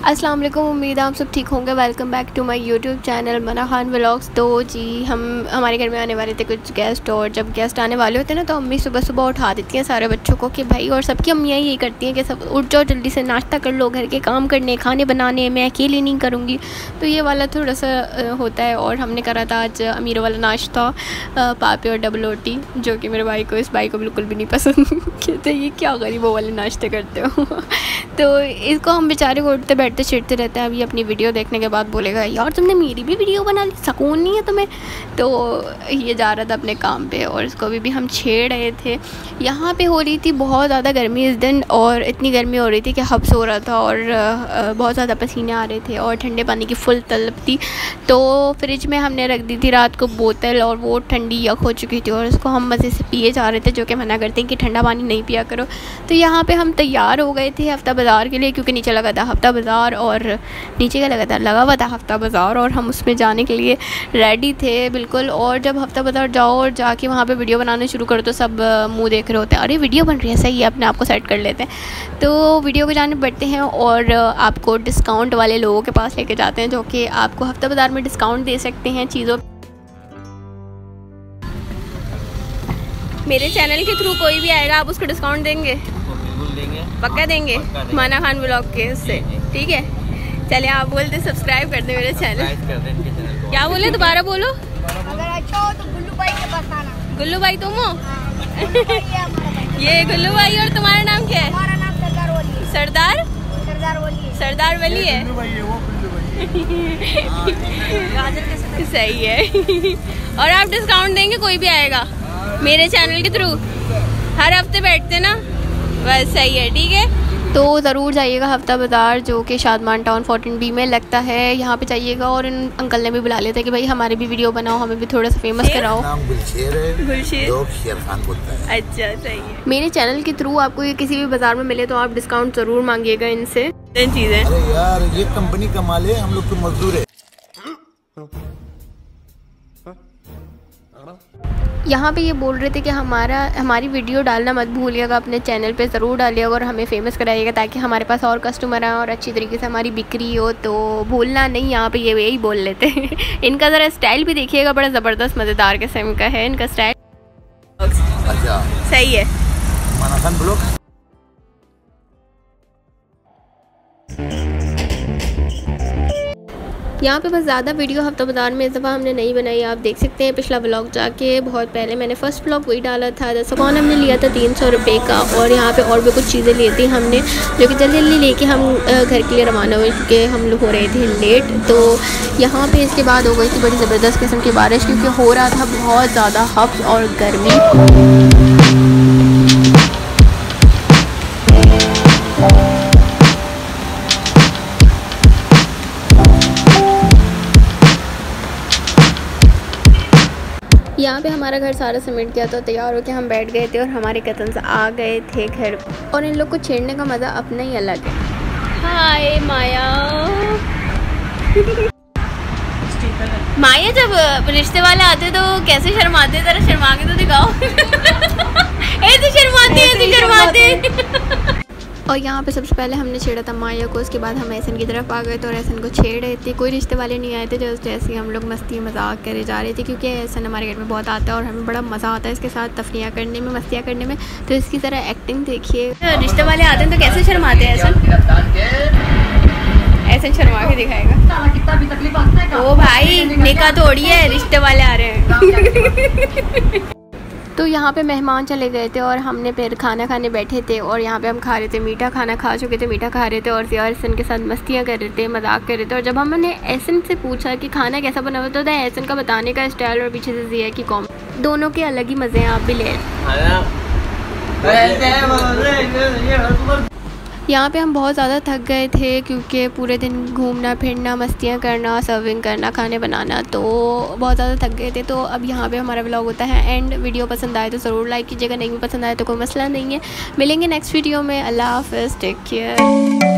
अस्सलाम वालेकुम, उम्मीद है आप सब ठीक होंगे। Welcome back to my YouTube channel Mana Khan vlogs. तो जी हमारे घर में आने वाले थे कुछ गेस्ट, और जब गेस्ट आने वाले होते हैं ना तो अम्मी सुबह सुबह उठा देती हैं सारे बच्चों को कि भाई, और सबकी अम्मियाँ यही करती हैं कि सब उठ जाओ, जल्दी से नाश्ता कर लो, घर के काम करने, खाने बनाने, मैं अकेली नहीं करूँगी। तो ये वाला थोड़ा सा होता है। और हमने करा था आज अमीर वाला नाश्ता, पापे और डबल रोटी, जो कि मेरे भाई को, इस भाई को बिल्कुल भी नहीं पसंद। कहते ये क्या गरीबों वाले नाश्ते करते हो। तो इसको हम बेचारे को उठते बैठते छिड़ते रहते हैं। अभी अपनी वीडियो देखने के बाद बोलेगा यार तुमने मेरी भी वीडियो बना ली, सुकून नहीं है तुम्हें। तो ये जा रहा था अपने काम पे और इसको भी हम छेड़ रहे थे। यहाँ पे हो रही थी बहुत ज़्यादा गर्मी इस दिन, और इतनी गर्मी हो रही थी कि हब्स हो रहा था और बहुत ज़्यादा पसीने आ रहे थे और ठंडे पानी की फुल तलब थी। तो फ्रिज में हमने रख दी थी रात को बोतल, और वो ठंडी यक हो चुकी थी और उसको हम मज़े से पिए जा रहे थे, जो कि मना करते हैं कि ठंडा पानी नहीं पिया करो। तो यहाँ पे हम तैयार हो गए थे हफ्ता बाज़ार के लिए, क्योंकि नीचे लगा था हफ्ता बाज़ार और नीचे का लगा हुआ था हफ्ता बाज़ार, और हम उसमें जाने के लिए रेडी थे बिल्कुल। और जब हफ्ता बाज़ार जाओ और जाके वहाँ पे वीडियो बनाने शुरू करो तो सब मुंह देख रहे होते हैं, अरे वीडियो बन रही है, सही है, अपने आप को सेट कर लेते हैं। तो वीडियो को जाने बढ़ते हैं और आपको डिस्काउंट वाले लोगों के पास लेके जाते हैं, जो कि आपको हफ्ता बाज़ार में डिस्काउंट दे सकते हैं चीज़ों। मेरे चैनल के थ्रू कोई भी आएगा आप उसको डिस्काउंट देंगे? देंगे, पक्का देंगे, मना खान व्लॉग के उससे, ठीक है। चलिए आप बोलते सब्सक्राइब कर दे मेरे चैनल। क्या बोले, दोबारा बोलो। अगर अच्छा हो तो गुल्लू भाई के पास आना। गुल्लू भाई तुम हो? ये गुल्लू भाई, और तुम्हारा नाम क्या है? हमारा नाम सरदार वली है। सरदार? सरदार वली है। सरदार वली है। सही है। और आप डिस्काउंट देंगे कोई भी आएगा मेरे चैनल के थ्रू? हर हफ्ते बैठते ना, बस सही है, ठीक है। तो ज़रूर जाइएगा हफ्ता बाज़ार, जो कि शादमान टाउन 14B में लगता है। यहाँ पे जाइएगा। और इन अंकल ने भी बुला लिया था कि भाई हमारे भी वीडियो बनाओ, हमें भी थोड़ा सा फेमस कराओ। गुलशेर है, गुलशेर खान बोलता है। अच्छा, सही है। मेरे चैनल के थ्रू आपको ये किसी भी बाज़ार में मिले तो आप डिस्काउंट ज़रूर मांगिएगा इनसे। चीज़ें, अरे यार ये कंपनी का माल है, हम लोग तो मजदूर है। यहाँ पे ये बोल रहे थे कि हमारी वीडियो डालना मत भूलिएगा, अपने चैनल पे ज़रूर डालिएगा और हमें फेमस कराइएगा, ताकि हमारे पास और कस्टमर आए और अच्छी तरीके से हमारी बिक्री हो। तो भूलना नहीं, यहाँ पे ये यही बोल लेते हैं। इनका ज़रा स्टाइल भी देखिएगा, बड़ा ज़बरदस्त मज़ेदार किस्म का है इनका स्टाइल। अच्छा, सही है। मना खान ब्लॉग। यहाँ पे बस ज़्यादा वीडियो हफ्ता बाज़ार में इस दफ़ा हमने नहीं बनाई, आप देख सकते हैं। पिछला व्लॉग जाके बहुत पहले मैंने फ़र्स्ट व्लॉग वही डाला था। सामान हमने लिया था 300 रुपये का, और यहाँ पे और भी कुछ चीज़ें ली थी हमने, जो कि जल्दी जल्दी लेके हम घर के लिए रवाना हुए, क्योंकि हम लोग हो रहे थे लेट। तो यहाँ पे इसके बाद हो गई थी बड़ी ज़बरदस्त किस्म की बारिश, क्योंकि हो रहा था बहुत ज़्यादा हफ्स और गर्मी। यहाँ पे हमारा घर सारा समेट गया, तो तैयार होकर हम बैठ गए थे और हमारे कज़न्स आ गए थे घर। और इन लोग को छेड़ने का मज़ा अपना ही अलग है। हाय माया। माया, जब रिश्ते वाले आते तो कैसे शर्माते, ज़रा शर्मा के तो दिखाओ। ऐसे शर्माते। और यहाँ पे सबसे पहले हमने छेड़ा था माया को, उसके बाद हम एहसन की तरफ आ गए थे और एहसन को छेड़ रहे थे। कोई रिश्ते वाले नहीं आए थे, जैसे हम लोग मस्ती मजाक करे जा रहे थे, क्योंकि एहसन हमारे घर में बहुत आता है और हमें बड़ा मज़ा आता है इसके साथ तफरियाँ करने में, मस्तियाँ करने में। तो इसकी तरह एक्टिंग देखिए। रिश्ते वाले आते हैं तो कैसे शर्माते हैं एहसन शर्मा के दिखाएगा। ओ भाई, निकाह तोड़ी है, रिश्ते वाले आ रहे हैं। तो यहाँ पे मेहमान चले गए थे और हमने फिर खाना खाने बैठे थे, और यहाँ पे हम खा रहे थे, मीठा खाना खा चुके थे, मीठा खा रहे थे और ज़िया एहसन के साथ मस्तियाँ कर रहे थे, मजाक कर रहे थे। और जब हमने एहसन से पूछा कि खाना कैसा बना हुआ था एहसन का बताने का स्टाइल और पीछे से ज़िया की कॉम, दोनों के अलग ही मज़े हैं, आप भी ले। यहाँ पे हम बहुत ज़्यादा थक गए थे, क्योंकि पूरे दिन घूमना फिरना, मस्तियाँ करना, सर्विंग करना, खाने बनाना, तो बहुत ज़्यादा थक गए थे। तो अब यहाँ पे हमारा व्लॉग होता है एंड। वीडियो पसंद आए तो ज़रूर लाइक कीजिएगा, नहीं भी पसंद आए तो कोई मसला नहीं है। मिलेंगे नेक्स्ट वीडियो में। अल्लाह हाफ़िज़, टेक केयर।